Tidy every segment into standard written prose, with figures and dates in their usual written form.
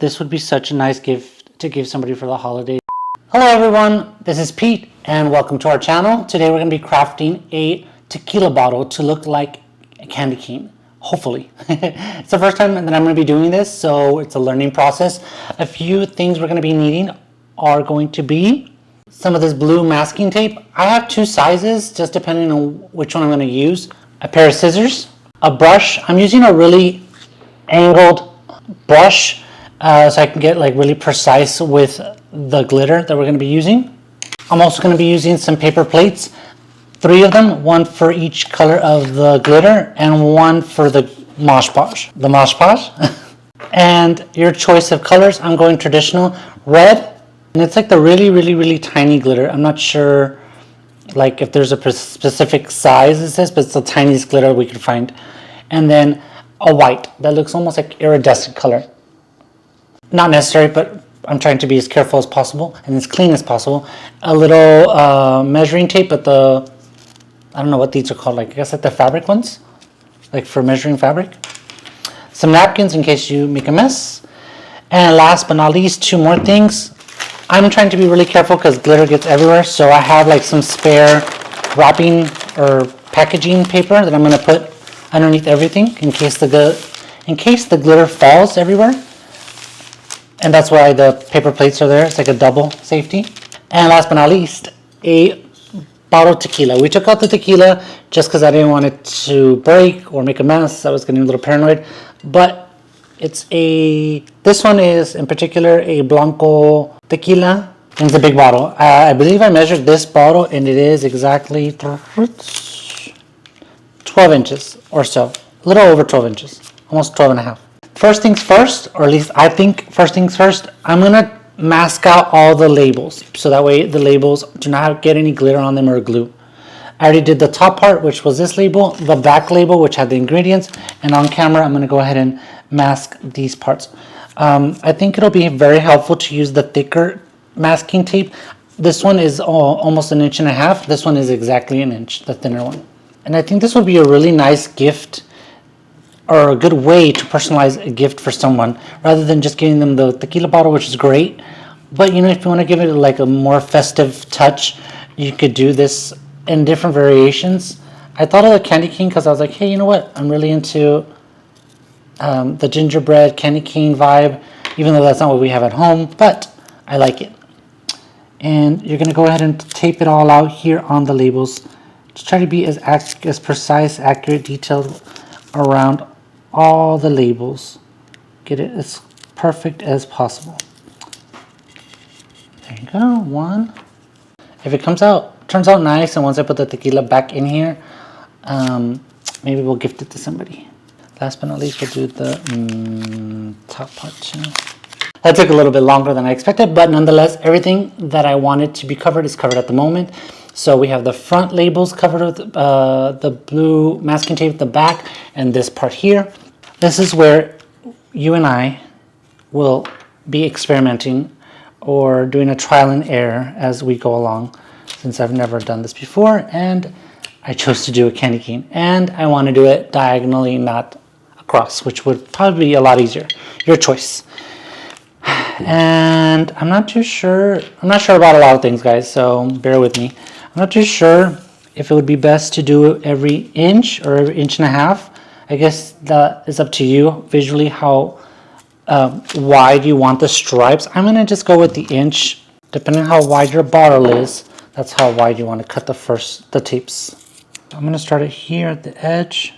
This would be such a nice gift to give somebody for the holidays. Hello everyone, this is Pete and welcome to our channel. Today we're going to be crafting a tequila bottle to look like a candy cane. Hopefully. It's the first time that I'm going to be doing this, so it's a learning process. A few things we're going to be needing are going to be some of this blue masking tape. I have two sizes, just depending on which one I'm going to use. A pair of scissors, a brush. I'm using a really angled brush so I can get like really precise with the glitter that we're going to be using. I'm also going to be using some paper plates, 3 of them, one for each color of the glitter and one for the Mosh Posh. The Mosh Posh. And your choice of colors, I'm going traditional red, and it's like the really tiny glitter. I'm not sure like if there's a specific size it says, but it's the tiniest glitter we could find. And then a white that looks almost like iridescent color. Not necessary, but I'm trying to be as careful as possible and as clean as possible. A little measuring tape, but I don't know what these are called, like I guess like the fabric ones, like for measuring fabric. Some napkins in case you make a mess. And last but not least, 2 more things. I'm trying to be really careful because glitter gets everywhere, so I have like some spare wrapping or packaging paper that I'm going to put underneath everything in case the glitter falls everywhere. And that's why the paper plates are there. It's like a double safety. And last but not least, a bottle of tequila. We took out the tequila just because I didn't want it to break or make a mess. I was getting a little paranoid. But this one is in particular a Blanco tequila. And it's a big bottle. I believe I measured this bottle and it is exactly 12 inches or so. A little over 12 inches. Almost 12 and a half. First things first, or at least I think first things first, I'm going to mask out all the labels. So that way the labels do not get any glitter on them or glue. I already did the top part, which was this label, the back label, which had the ingredients, and on camera I'm going to go ahead and mask these parts. I think it'll be very helpful to use the thicker masking tape. This one is almost 1.5 inches. This one is exactly 1 inch, the thinner one. And I think this would be a really nice gift or a good way to personalize a gift for someone rather than just giving them the tequila bottle, which is great. But you know, if you want to give it like a more festive touch, you could do this in different variations. I thought of the candy cane because I was like, hey, you know what? I'm really into the gingerbread candy cane vibe, even though that's not what we have at home, but I like it. And you're going to go ahead and tape it all out here on the labels. Just try to be as precise, accurate, detailed around all the labels. Get it as perfect as possible. There you go, 1. If it turns out nice, and once I put the tequila back in here, maybe we'll gift it to somebody. Last but not least, we'll do the top part too. That took a little bit longer than I expected, but nonetheless, everything that I wanted to be covered is covered at the moment. So we have the front labels covered with the blue masking tape, the back, and this part here. This is where you and I will be experimenting or doing a trial and error as we go along, since I've never done this before, and I chose to do a candy cane. And I want to do it diagonally, not across, which would probably be a lot easier. Your choice. And I'm not sure about a lot of things, guys, so bear with me. I'm not too sure if it would be best to do it every inch or every 1.5 inches. I guess that is up to you visually how wide you want the stripes. I'm going to just go with the inch. Depending on how wide your bottle is, that's how wide you want to cut the tapes. I'm going to start it here at the edge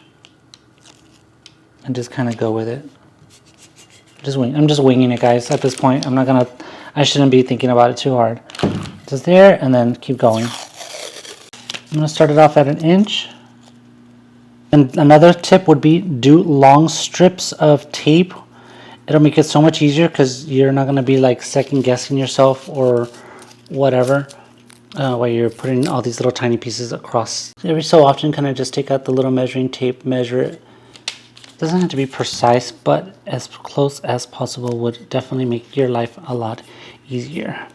and just kind of go with it. I'm just winging it, guys, at this point. I shouldn't be thinking about it too hard. Just there and then keep going. I'm going to start it off at 1 inch. And another tip would be do long strips of tape. It'll make it so much easier because you're not going to be like second guessing yourself or whatever while you're putting all these little tiny pieces across. Every so often kind of just take out the little measuring tape, measure it. Doesn't have to be precise, but as close as possible would definitely make your life a lot easier.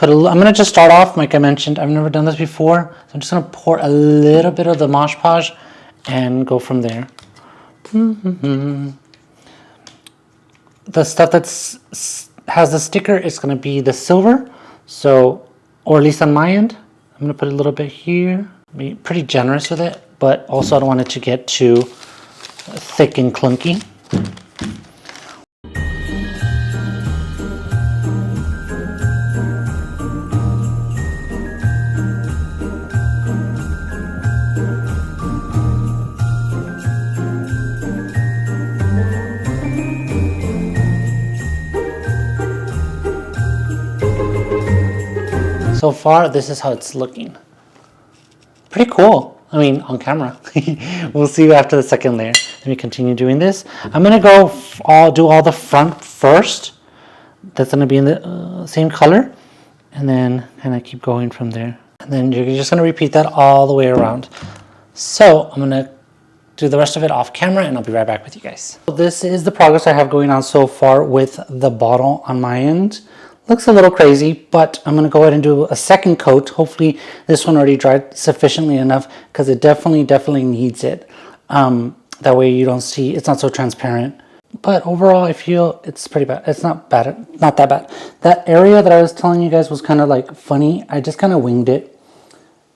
put a little, I'm gonna just start off, like I mentioned, I've never done this before. So I'm just gonna pour a little bit of the Mosh Podge and go from there. The stuff has the sticker is gonna be the silver. So, or at least on my end, I'm gonna put a little bit here. Be pretty generous with it, but also I don't want it to get too thick and clunky. So far, this is how it's looking. Pretty cool. I mean, on camera. We'll see you after the second layer. Let me continue doing this. I'm gonna go do all the front first. That's gonna be in the same color, and then kind of keep going from there. And then you're just gonna repeat that all the way around. So I'm gonna do the rest of it off camera, and I'll be right back with you guys. So this is the progress I have going on so far with the bottle on my end. Looks a little crazy, but I'm going to go ahead and do a second coat. Hopefully this one already dried sufficiently enough, because it definitely needs it. That way you don't see, it's not so transparent. But overall, I feel it's pretty bad. It's not bad, not that bad. That area that I was telling you guys was kind of like funny. I just kind of winged it.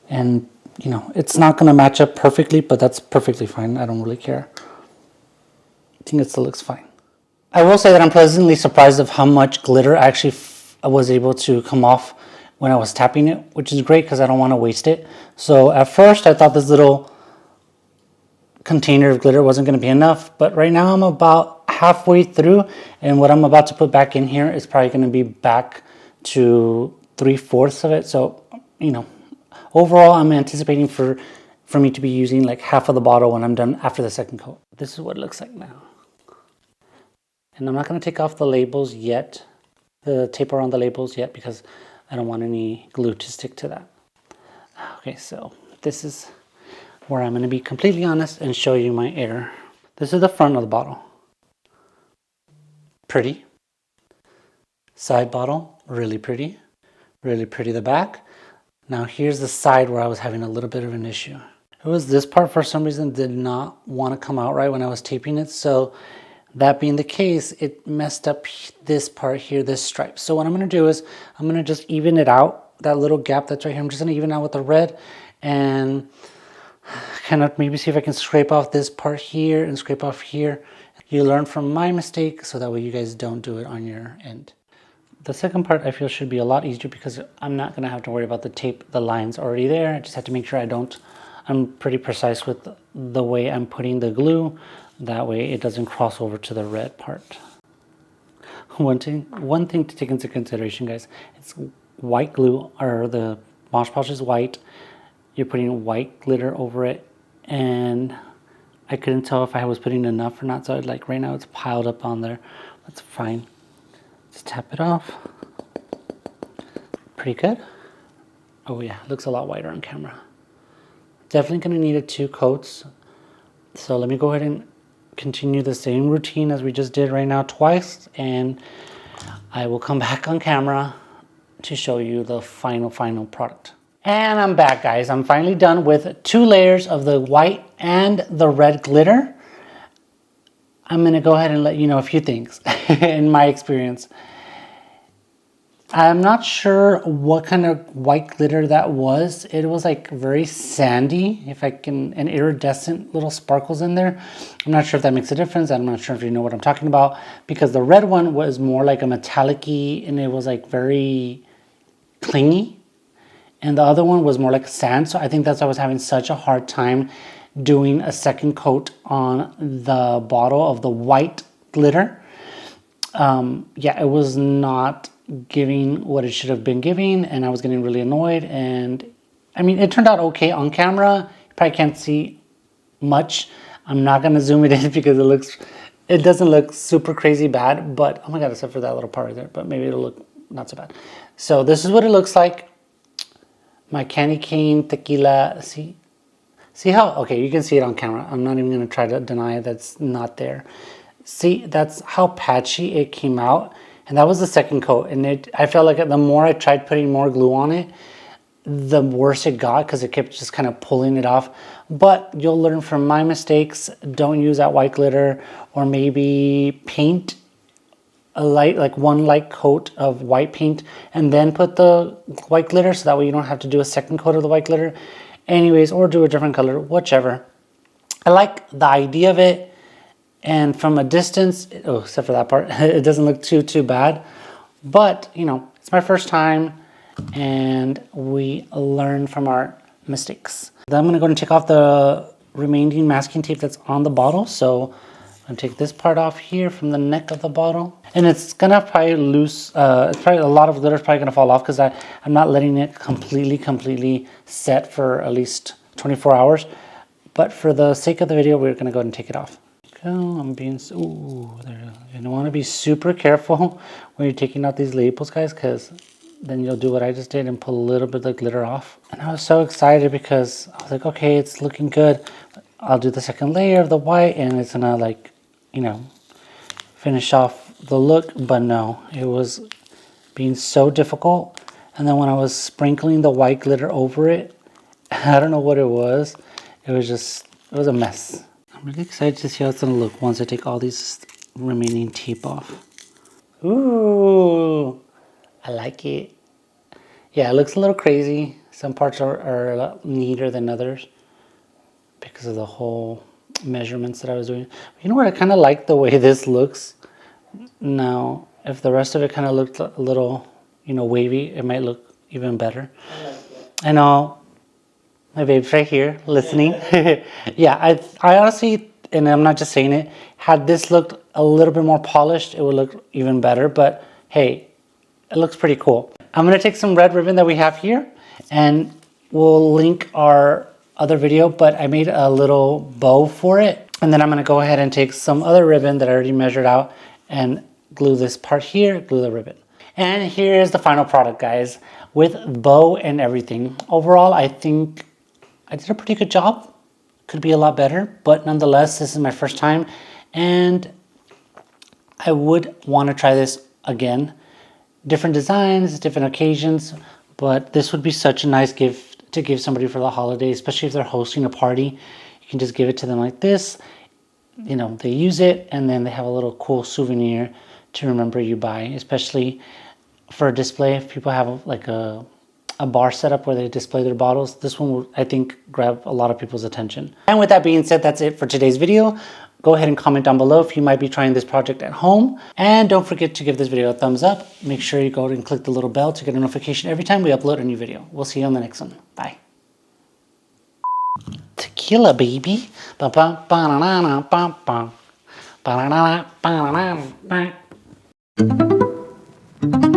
And, you know, it's not going to match up perfectly, but that's perfectly fine. I don't really care. I think it still looks fine. I will say that I'm pleasantly surprised of how much glitter I actually was able to come off when I was tapping it, which is great because I don't want to waste it. So at first I thought this little container of glitter wasn't going to be enough, but right now I'm about halfway through, and what I'm about to put back in here is probably going to be back to 3/4 of it. So, you know, overall I'm anticipating for me to be using like half of the bottle when I'm done after the second coat. This is what it looks like now. And I'm not going to take off the labels yet, the tape around the labels yet, because I don't want any glue to stick to that. Okay, so this is where I'm going to be completely honest and show you my error. This is the front of the bottle. Pretty. Side bottle, really pretty. Really pretty the back. Now here's the side where I was having a little bit of an issue. It was this part for some reason did not want to come out right when I was taping it, so that being the case, it messed up this part here, this stripe. So what I'm going to do is I'm going to just even it out, that little gap that's right here. I'm just going to even out with the red and kind of maybe see if I can scrape off this part here and scrape off here. You learn from my mistake, so that way you guys don't do it on your end. The second part I feel should be a lot easier because I'm not going to have to worry about the tape, the lines already there. I just have to make sure I'm pretty precise with the way I'm putting the glue. That way it doesn't cross over to the red part. One thing to take into consideration, guys, it's white glue, or the Mosh Podge is white. You're putting white glitter over it, and I couldn't tell if I was putting enough or not, so like right now it's piled up on there. That's fine. Just tap it off. Pretty good. Oh yeah, it looks a lot whiter on camera. Definitely gonna need it 2 coats. So let me go ahead and continue the same routine as we just did right now twice, and I will come back on camera to show you the final product. And I'm back, guys. I'm finally done with 2 layers of the white and the red glitter. I'm gonna go ahead and let you know a few things in my experience. I'm not sure what kind of white glitter that was. It was like very sandy, and iridescent little sparkles in there. I'm not sure if that makes a difference. I'm not sure if you know what I'm talking about, because the red one was more like a metallic-y, and it was like very clingy. And the other one was more like sand. So I think that's why I was having such a hard time doing a second coat on the bottle of the white glitter. Yeah, it was not giving what it should have been giving, and I was getting really annoyed. And I mean, it turned out okay on camera. You probably can't see much. I'm not gonna zoom it in because it doesn't look super crazy bad, but oh my god, except for that little part right there, but maybe it'll look not so bad. So this is what it looks like. My candy cane tequila, see how, okay, you can see it on camera. I'm not even gonna try to deny that's not there. See, that's how patchy it came out. And that was the second coat. And I felt like the more I tried putting more glue on it, the worse it got because it kept just kind of pulling it off. But you'll learn from my mistakes. Don't use that white glitter, or maybe paint like one light coat of white paint and then put the white glitter, so that way you don't have to do a second coat of the white glitter. Anyways, or do a different color, whichever. I like the idea of it, and from a distance, oh, except for that part, it doesn't look too bad. But, you know, it's my first time, and we learn from our mistakes. Then I'm gonna go and take off the remaining masking tape that's on the bottle. So I'm gonna take this part off here from the neck of the bottle, and it's gonna probably loose. It's probably a lot of glitter is probably gonna fall off because I'm not letting it completely set for at least 24 hours. But for the sake of the video, we're gonna go ahead and take it off. Go. I'm being you want to be super careful when you're taking out these labels, guys, because then you'll do what I just did and pull a little bit of the glitter off. And I was so excited because I was like, okay, it's looking good. I'll do the second layer of the white and it's gonna, like, you know, finish off the look. But no, it was being so difficult. And then when I was sprinkling the white glitter over it, I don't know what it was. It was a mess. I'm really excited to see how it's gonna look once I take all these remaining tape off. Ooh, I like it. Yeah, it looks a little crazy. Some parts are a lot neater than others because of the whole measurements that I was doing. You know what? I kind of like the way this looks. Now, if the rest of it kind of looked a little, you know, wavy, it might look even better. I like it. I know. My babe's right here listening. Yeah, I honestly, and I'm not just saying it, had this looked a little bit more polished, it would look even better. But hey, it looks pretty cool. I'm gonna take some red ribbon that we have here, and we'll link our other video, but I made a little bow for it. And then I'm gonna go ahead and take some other ribbon that I already measured out and glue this part here, glue the ribbon. And here is the final product, guys, with bow and everything. Overall, I think I did a pretty good job. Could be a lot better, but nonetheless, this is my first time, and I would want to try this again. Different designs, different occasions, but this would be such a nice gift to give somebody for the holidays, especially if they're hosting a party. You can just give it to them like this. You know, they use it, and then they have a little cool souvenir to remember you by, especially for a display. If people have like a bar setup where they display their bottles, this one will, I think, grab a lot of people's attention. And with that being said, that's it for today's video. Go ahead and comment down below if you might be trying this project at home. And don't forget to give this video a thumbs up. Make sure you go and click the little bell to get a notification every time we upload a new video. We'll see you on the next one. Bye. Tequila, baby. Ba ba ba na na na ba ba ba na na ba na na ba.